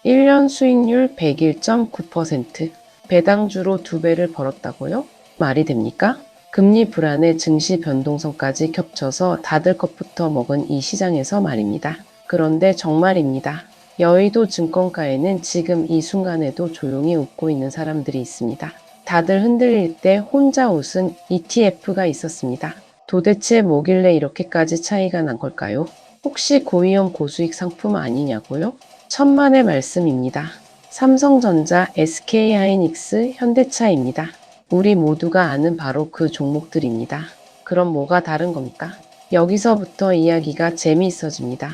1년 수익률 101.9%. 배당주로 2배를 벌었다고요? 말이 됩니까? 금리 불안에 증시 변동성까지 겹쳐서 다들 것부터 먹은 이 시장에서 말입니다. 그런데 정말입니다. 여의도 증권가에는 지금 이 순간에도 조용히 웃고 있는 사람들이 있습니다. 다들 흔들릴 때 혼자 웃은 ETF가 있었습니다. 도대체 뭐길래 이렇게까지 차이가 난 걸까요? 혹시 고위험 고수익 상품 아니냐고요? 천만의 말씀입니다. 삼성전자, SK하이닉스, 현대차입니다. 우리 모두가 아는 바로 그 종목들입니다. 그럼 뭐가 다른 겁니까? 여기서부터 이야기가 재미있어집니다.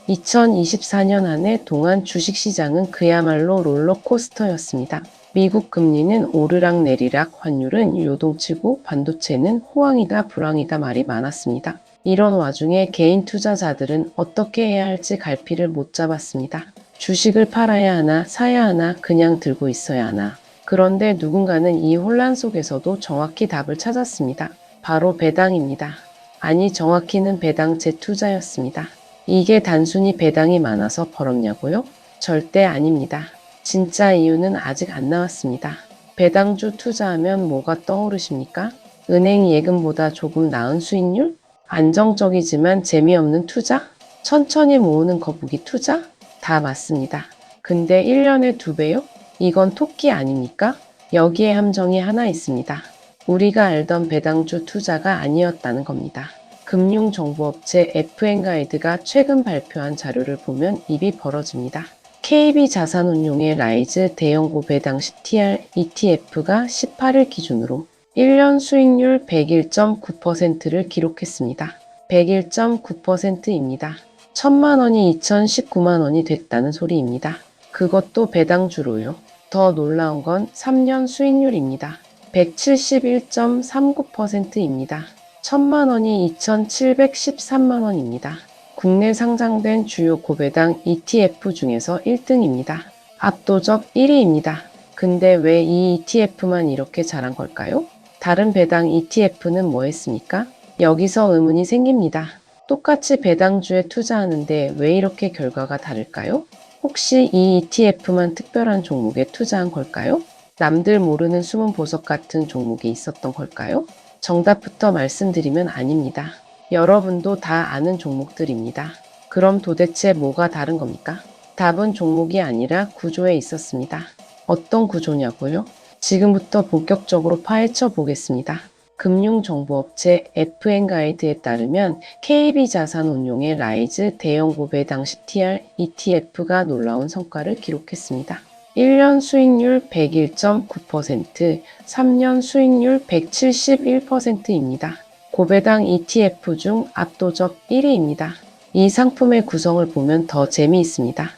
2024년 한 해 동안 주식시장은 그야말로 롤러코스터였습니다. 미국 금리는 오르락 내리락, 환율은 요동치고 반도체는 호황이다 불황이다 말이 많았습니다. 이런 와중에 개인 투자자들은 어떻게 해야 할지 갈피를 못 잡았습니다. 주식을 팔아야 하나, 사야 하나, 그냥 들고 있어야 하나. 그런데 누군가는 이 혼란 속에서도 정확히 답을 찾았습니다. 바로 배당입니다. 아니, 정확히는 배당 재투자였습니다. 이게 단순히 배당이 많아서 벌었냐고요? 절대 아닙니다. 진짜 이유는 아직 안 나왔습니다. 배당주 투자하면 뭐가 떠오르십니까? 은행 예금보다 조금 나은 수익률? 안정적이지만 재미없는 투자? 천천히 모으는 거북이 투자? 다 맞습니다. 근데 1년에 2배요? 이건 토끼 아닙니까? 여기에 함정이 하나 있습니다. 우리가 알던 배당주 투자가 아니었다는 겁니다. 금융정보업체 FN가이드가 최근 발표한 자료를 보면 입이 벌어집니다. KB자산운용의 라이즈 대형고 배당 CTR ETF가 18일 기준으로 1년 수익률 101.9%를 기록했습니다. 101.9%입니다. 1000만 원이 2019만 원이 됐다는 소리입니다. 그것도 배당주로요. 더 놀라운 건 3년 수익률입니다. 171.39%입니다. 1000만 원이 2713만 원입니다. 국내 상장된 주요 고배당 ETF 중에서 1등입니다. 압도적 1위입니다. 근데 왜 이 ETF만 이렇게 잘한 걸까요? 다른 배당 ETF는 뭐 했습니까? 여기서 의문이 생깁니다. 똑같이 배당주에 투자하는데 왜 이렇게 결과가 다를까요? 혹시 이 ETF만 특별한 종목에 투자한 걸까요? 남들 모르는 숨은 보석 같은 종목이 있었던 걸까요? 정답부터 말씀드리면 아닙니다. 여러분도 다 아는 종목들입니다. 그럼 도대체 뭐가 다른 겁니까? 답은 종목이 아니라 구조에 있었습니다. 어떤 구조냐고요? 지금부터 본격적으로 파헤쳐 보겠습니다. 금융정보업체 FN가이드에 따르면 KB자산운용의 라이즈 대형 고배당 CTR ETF가 놀라운 성과를 기록했습니다. 1년 수익률 101.9%, 3년 수익률 171%입니다. 고배당 ETF 중 압도적 1위입니다. 이 상품의 구성을 보면 더 재미있습니다.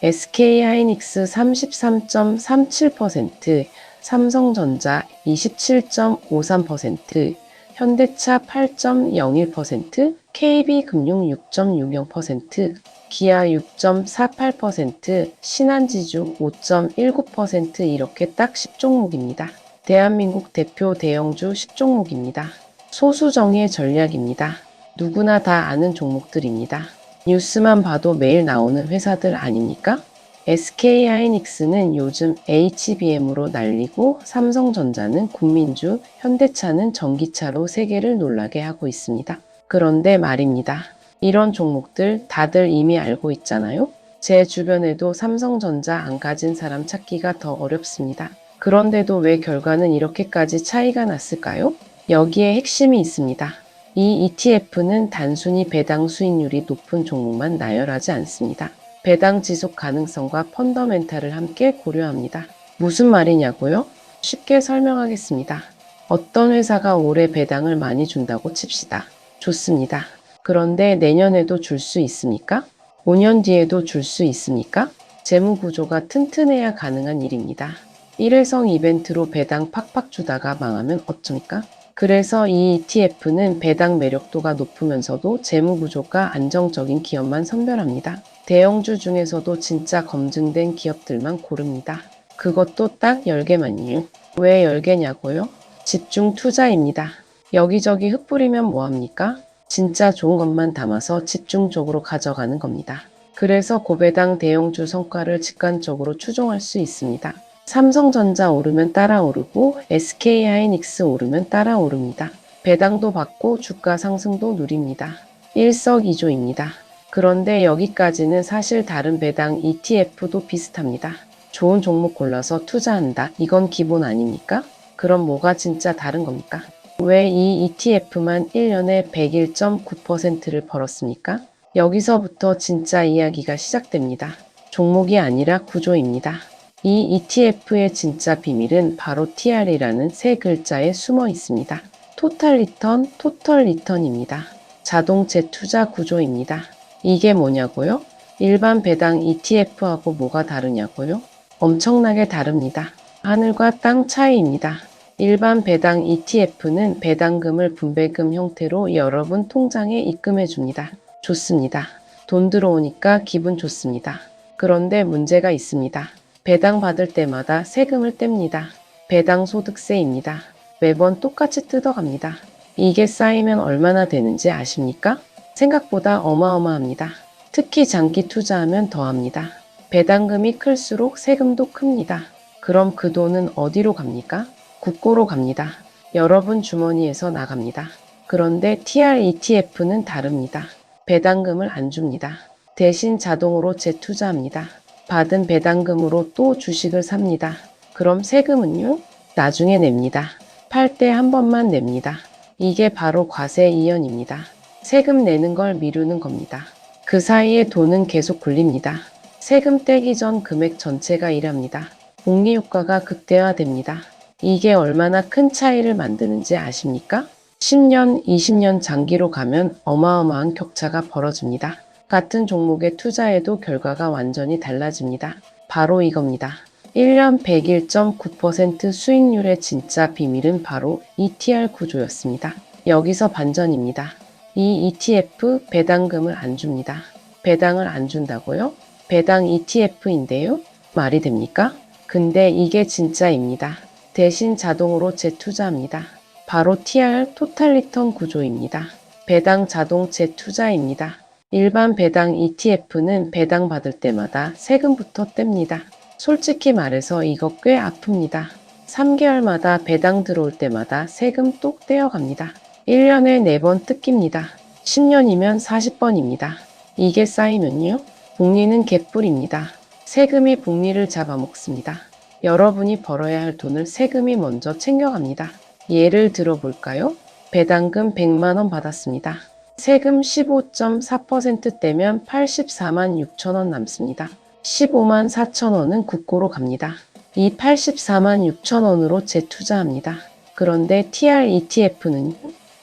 SK하이닉스 33.37%, 삼성전자 27.53%, 현대차 8.01%, KB금융 6.60%, 기아 6.48%, 신한지주 5.19% 이렇게 딱 10종목입니다. 대한민국 대표 대형주 10종목입니다. 소수정예 전략입니다. 누구나 다 아는 종목들입니다. 뉴스만 봐도 매일 나오는 회사들 아닙니까? SK하이닉스는 요즘 HBM으로 날리고 삼성전자는 국민주, 현대차는 전기차로 세계를 놀라게 하고 있습니다. 그런데 말입니다. 이런 종목들 다들 이미 알고 있잖아요? 제 주변에도 삼성전자 안 가진 사람 찾기가 더 어렵습니다. 그런데도 왜 결과는 이렇게까지 차이가 났을까요? 여기에 핵심이 있습니다. 이 ETF는 단순히 배당 수익률이 높은 종목만 나열하지 않습니다. 배당 지속 가능성과 펀더멘탈을 함께 고려합니다. 무슨 말이냐고요? 쉽게 설명하겠습니다. 어떤 회사가 올해 배당을 많이 준다고 칩시다. 좋습니다. 그런데 내년에도 줄 수 있습니까? 5년 뒤에도 줄 수 있습니까? 재무 구조가 튼튼해야 가능한 일입니다. 일회성 이벤트로 배당 팍팍 주다가 망하면 어쩝니까? 그래서 이 ETF는 배당 매력도가 높으면서도 재무 구조가 안정적인 기업만 선별합니다. 대형주 중에서도 진짜 검증된 기업들만 고릅니다. 그것도 딱 10개만요. 왜 10개냐고요? 집중 투자입니다. 여기저기 흩뿌리면 뭐합니까? 진짜 좋은 것만 담아서 집중적으로 가져가는 겁니다. 그래서 고배당 대형주 성과를 직관적으로 추종할 수 있습니다. 삼성전자 오르면 따라 오르고 SK하이닉스 오르면 따라 오릅니다. 배당도 받고 주가 상승도 누립니다. 일석이조입니다. 그런데 여기까지는 사실 다른 배당 ETF도 비슷합니다. 좋은 종목 골라서 투자한다. 이건 기본 아닙니까? 그럼 뭐가 진짜 다른 겁니까? 왜 이 ETF만 1년에 101.9%를 벌었습니까? 여기서부터 진짜 이야기가 시작됩니다. 종목이 아니라 구조입니다. 이 ETF의 진짜 비밀은 바로 TR이라는 세 글자에 숨어 있습니다. 토탈 리턴, 토털 리턴입니다. 자동 재투자 구조입니다. 이게 뭐냐고요? 일반 배당 ETF하고 뭐가 다르냐고요? 엄청나게 다릅니다. 하늘과 땅 차이입니다. 일반 배당 ETF는 배당금을 분배금 형태로 여러분 통장에 입금해 줍니다. 좋습니다. 돈 들어오니까 기분 좋습니다. 그런데 문제가 있습니다. 배당 받을 때마다 세금을 뗍니다. 배당 소득세입니다. 매번 똑같이 뜯어갑니다. 이게 쌓이면 얼마나 되는지 아십니까? 생각보다 어마어마합니다. 특히 장기 투자하면 더합니다. 배당금이 클수록 세금도 큽니다. 그럼 그 돈은 어디로 갑니까? 국고로 갑니다. 여러분 주머니에서 나갑니다. 그런데 TR ETF는 다릅니다. 배당금을 안 줍니다. 대신 자동으로 재투자합니다. 받은 배당금으로 또 주식을 삽니다. 그럼 세금은요? 나중에 냅니다. 팔 때 한 번만 냅니다. 이게 바로 과세 이연입니다. 세금 내는 걸 미루는 겁니다. 그 사이에 돈은 계속 굴립니다. 세금 떼기 전 금액 전체가 일합니다. 복리 효과가 극대화됩니다. 이게 얼마나 큰 차이를 만드는지 아십니까? 10년, 20년 장기로 가면 어마어마한 격차가 벌어집니다. 같은 종목에 투자해도 결과가 완전히 달라집니다. 바로 이겁니다. 1년 101.9% 수익률의 진짜 비밀은 바로 ETR 구조였습니다. 여기서 반전입니다. 이 ETF 배당금을 안 줍니다. 배당을 안 준다고요? 배당 ETF인데요? 말이 됩니까? 근데 이게 진짜입니다. 대신 자동으로 재투자합니다. 바로 TR 토탈 리턴 구조입니다. 배당 자동 재투자입니다. 일반 배당 ETF는 배당 받을 때마다 세금부터 뗍니다. 솔직히 말해서 이거 꽤 아픕니다. 3개월마다 배당 들어올 때마다 세금 똑 떼어갑니다. 1년에 4번 뜯깁니다. 10년이면 40번입니다. 이게 쌓이면요? 복리는 개뿔입니다. 세금이 복리를 잡아먹습니다. 여러분이 벌어야 할 돈을 세금이 먼저 챙겨갑니다. 예를 들어볼까요? 배당금 100만 원 받았습니다. 세금 15.4% 떼면 84만 6천 원 남습니다. 15만 4천 원은 국고로 갑니다. 이 84만 6천 원으로 재투자합니다. 그런데 TR ETF는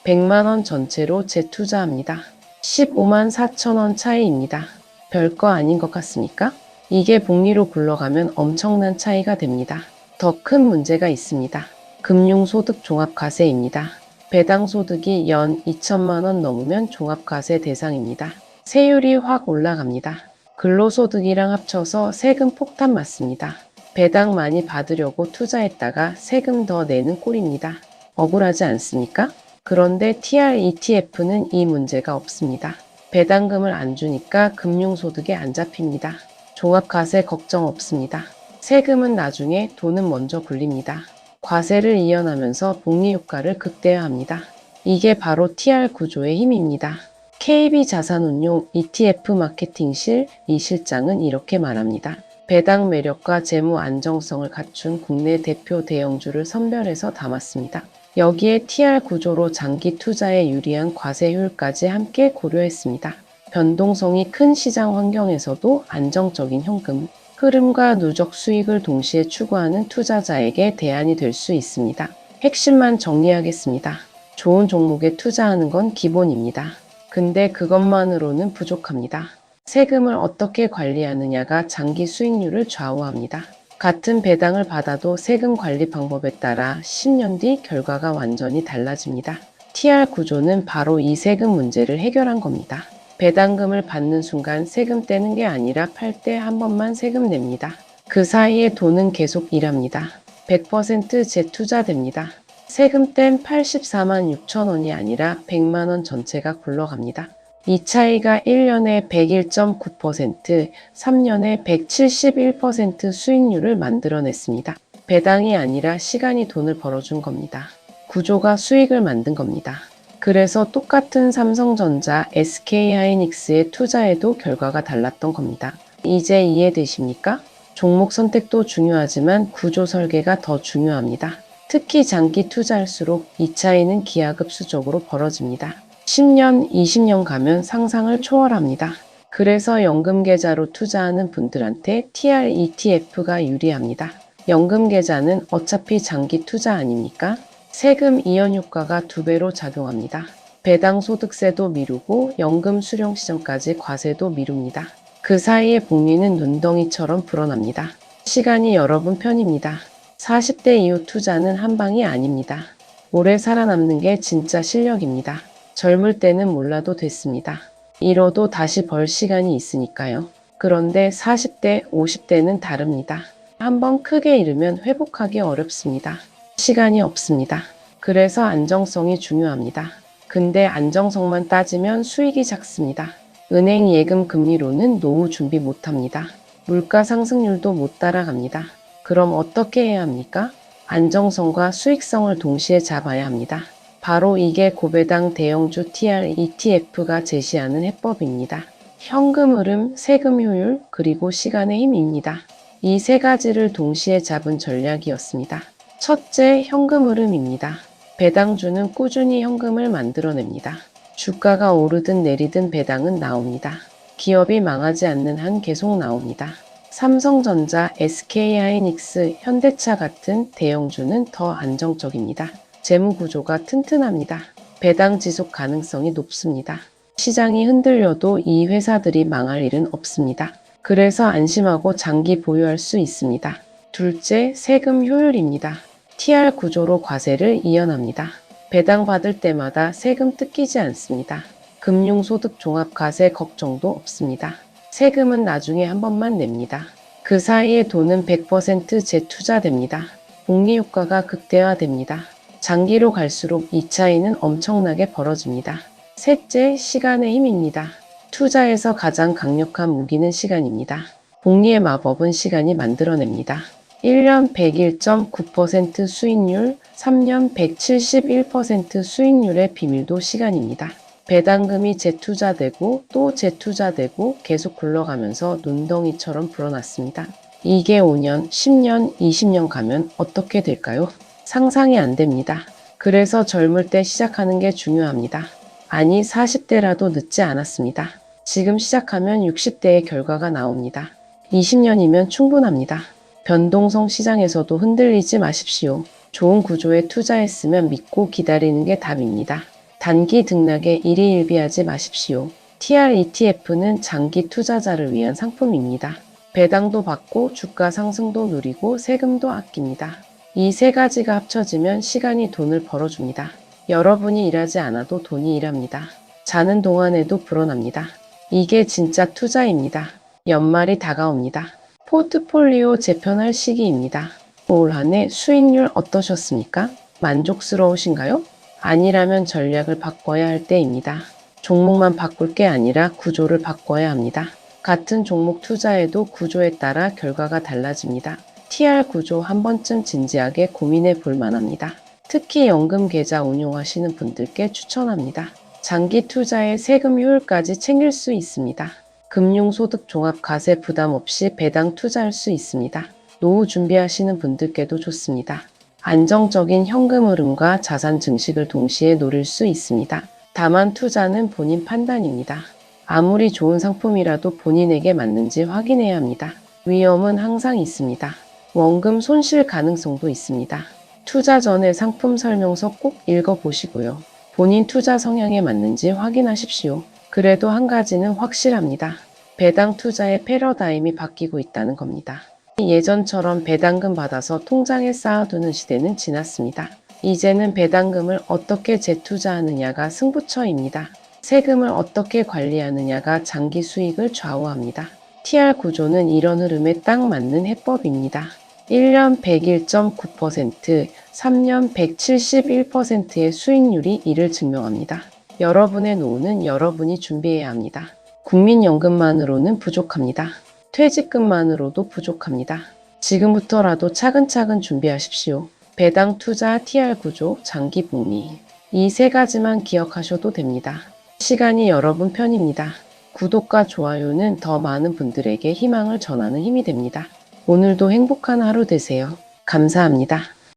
100만 원 전체로 재투자합니다. 15만 4천 원 차이입니다. 별거 아닌 것 같습니까? 이게 복리로 굴러가면 엄청난 차이가 됩니다. 더 큰 문제가 있습니다. 금융소득 종합과세입니다. 배당소득이 연 2천만 원 넘으면 종합과세 대상입니다. 세율이 확 올라갑니다. 근로소득이랑 합쳐서 세금 폭탄 맞습니다. 배당 많이 받으려고 투자했다가 세금 더 내는 꼴입니다. 억울하지 않습니까? 그런데 TR ETF는 이 문제가 없습니다. 배당금을 안 주니까 금융소득에 안 잡힙니다. 종합과세 걱정 없습니다. 세금은 나중에, 돈은 먼저 굴립니다. 과세를 이연하면서 복리 효과를 극대화합니다. 이게 바로 TR 구조의 힘입니다. KB자산운용 ETF 마케팅실 이 실장은 이렇게 말합니다. 배당 매력과 재무 안정성을 갖춘 국내 대표 대형주를 선별해서 담았습니다. 여기에 TR 구조로 장기 투자에 유리한 과세 효율까지 함께 고려했습니다. 변동성이 큰 시장 환경에서도 안정적인 현금 흐름과 누적 수익을 동시에 추구하는 투자자에게 대안이 될 수 있습니다. 핵심만 정리하겠습니다. 좋은 종목에 투자하는 건 기본입니다. 근데 그것만으로는 부족합니다. 세금을 어떻게 관리하느냐가 장기 수익률을 좌우합니다. 같은 배당을 받아도 세금 관리 방법에 따라 10년 뒤 결과가 완전히 달라집니다. TR 구조는 바로 이 세금 문제를 해결한 겁니다. 배당금을 받는 순간 세금 떼는 게 아니라 팔 때 한 번만 세금 냅니다. 그 사이에 돈은 계속 일합니다. 100% 재투자됩니다. 세금 뗀 84만 6천 원이 아니라 100만 원 전체가 굴러갑니다. 이 차이가 1년에 101.9%, 3년에 171% 수익률을 만들어냈습니다. 배당이 아니라 시간이 돈을 벌어준 겁니다. 구조가 수익을 만든 겁니다. 그래서 똑같은 삼성전자, SK하이닉스에 투자해도 결과가 달랐던 겁니다. 이제 이해되십니까? 종목 선택도 중요하지만 구조 설계가 더 중요합니다. 특히 장기 투자할수록 이 차이는 기하급수적으로 벌어집니다. 10년, 20년 가면 상상을 초월합니다. 그래서 연금계좌로 투자하는 분들한테 TR ETF가 유리합니다. 연금계좌는 어차피 장기 투자 아닙니까? 세금 이연 효과가 2배로 작용합니다. 배당 소득세도 미루고 연금 수령 시점까지 과세도 미룹니다. 그 사이에 복리는 눈덩이처럼 불어납니다. 시간이 여러분 편입니다. 40대 이후 투자는 한 방이 아닙니다. 오래 살아남는 게 진짜 실력입니다. 젊을 때는 몰라도 됐습니다. 잃어도 다시 벌 시간이 있으니까요. 그런데 40대, 50대는 다릅니다. 한번 크게 잃으면 회복하기 어렵습니다. 시간이 없습니다. 그래서 안정성이 중요합니다. 근데 안정성만 따지면 수익이 작습니다. 은행 예금 금리로는 노후 준비 못합니다. 물가 상승률도 못 따라갑니다. 그럼 어떻게 해야 합니까? 안정성과 수익성을 동시에 잡아야 합니다. 바로 이게 고배당 대형주 TR ETF가 제시하는 해법입니다. 현금 흐름, 세금 효율, 그리고 시간의 힘입니다. 이 세 가지를 동시에 잡은 전략이었습니다. 첫째, 현금 흐름입니다. 배당주는 꾸준히 현금을 만들어냅니다. 주가가 오르든 내리든 배당은 나옵니다. 기업이 망하지 않는 한 계속 나옵니다. 삼성전자, SK하이닉스, 현대차 같은 대형주는 더 안정적입니다. 재무 구조가 튼튼합니다. 배당 지속 가능성이 높습니다. 시장이 흔들려도 이 회사들이 망할 일은 없습니다. 그래서 안심하고 장기 보유할 수 있습니다. 둘째, 세금 효율입니다. TR 구조로 과세를 이연합니다. 배당 받을 때마다 세금 뜯기지 않습니다. 금융소득 종합과세 걱정도 없습니다. 세금은 나중에 한 번만 냅니다. 그 사이에 돈은 100% 재투자됩니다. 복리 효과가 극대화됩니다. 장기로 갈수록 이 차이는 엄청나게 벌어집니다. 셋째, 시간의 힘입니다. 투자에서 가장 강력한 무기는 시간입니다. 복리의 마법은 시간이 만들어냅니다. 1년 101.9% 수익률, 3년 171% 수익률의 비밀도 시간입니다. 배당금이 재투자되고 또 재투자되고 계속 굴러가면서 눈덩이처럼 불어났습니다. 이게 5년, 10년, 20년 가면 어떻게 될까요? 상상이 안 됩니다. 그래서 젊을 때 시작하는 게 중요합니다. 아니, 40대라도 늦지 않았습니다. 지금 시작하면 60대의 결과가 나옵니다. 20년이면 충분합니다. 변동성 시장에서도 흔들리지 마십시오. 좋은 구조에 투자했으면 믿고 기다리는 게 답입니다. 단기 등락에 일희일비하지 마십시오. TR ETF는 장기 투자자를 위한 상품입니다. 배당도 받고 주가 상승도 누리고 세금도 아낍니다. 이 세 가지가 합쳐지면 시간이 돈을 벌어줍니다. 여러분이 일하지 않아도 돈이 일합니다. 자는 동안에도 불어납니다. 이게 진짜 투자입니다. 연말이 다가옵니다. 포트폴리오 재편할 시기입니다. 올 한 해 수익률 어떠셨습니까? 만족스러우신가요? 아니라면 전략을 바꿔야 할 때입니다. 종목만 바꿀 게 아니라 구조를 바꿔야 합니다. 같은 종목 투자에도 구조에 따라 결과가 달라집니다. TR 구조 한 번쯤 진지하게 고민해 볼 만합니다. 특히 연금 계좌 운용하시는 분들께 추천합니다. 장기 투자에 세금 효율까지 챙길 수 있습니다. 금융소득 종합과세 부담 없이 배당 투자할 수 있습니다. 노후 준비하시는 분들께도 좋습니다. 안정적인 현금 흐름과 자산 증식을 동시에 노릴 수 있습니다. 다만 투자는 본인 판단입니다. 아무리 좋은 상품이라도 본인에게 맞는지 확인해야 합니다. 위험은 항상 있습니다. 원금 손실 가능성도 있습니다. 투자 전에 상품 설명서 꼭 읽어보시고요. 본인 투자 성향에 맞는지 확인하십시오. 그래도 한 가지는 확실합니다. 배당 투자의 패러다임이 바뀌고 있다는 겁니다. 예전처럼 배당금 받아서 통장에 쌓아두는 시대는 지났습니다. 이제는 배당금을 어떻게 재투자하느냐가 승부처입니다. 세금을 어떻게 관리하느냐가 장기 수익을 좌우합니다. TR 구조는 이런 흐름에 딱 맞는 해법입니다. 1년 101.9%, 3년 171%의 수익률이 이를 증명합니다. 여러분의 노후는 여러분이 준비해야 합니다. 국민연금만으로는 부족합니다. 퇴직금만으로도 부족합니다. 지금부터라도 차근차근 준비하십시오. 배당 투자, TR 구조, 장기 복리. 이 세 가지만 기억하셔도 됩니다. 시간이 여러분 편입니다. 구독과 좋아요는 더 많은 분들에게 희망을 전하는 힘이 됩니다. 오늘도 행복한 하루 되세요. 감사합니다.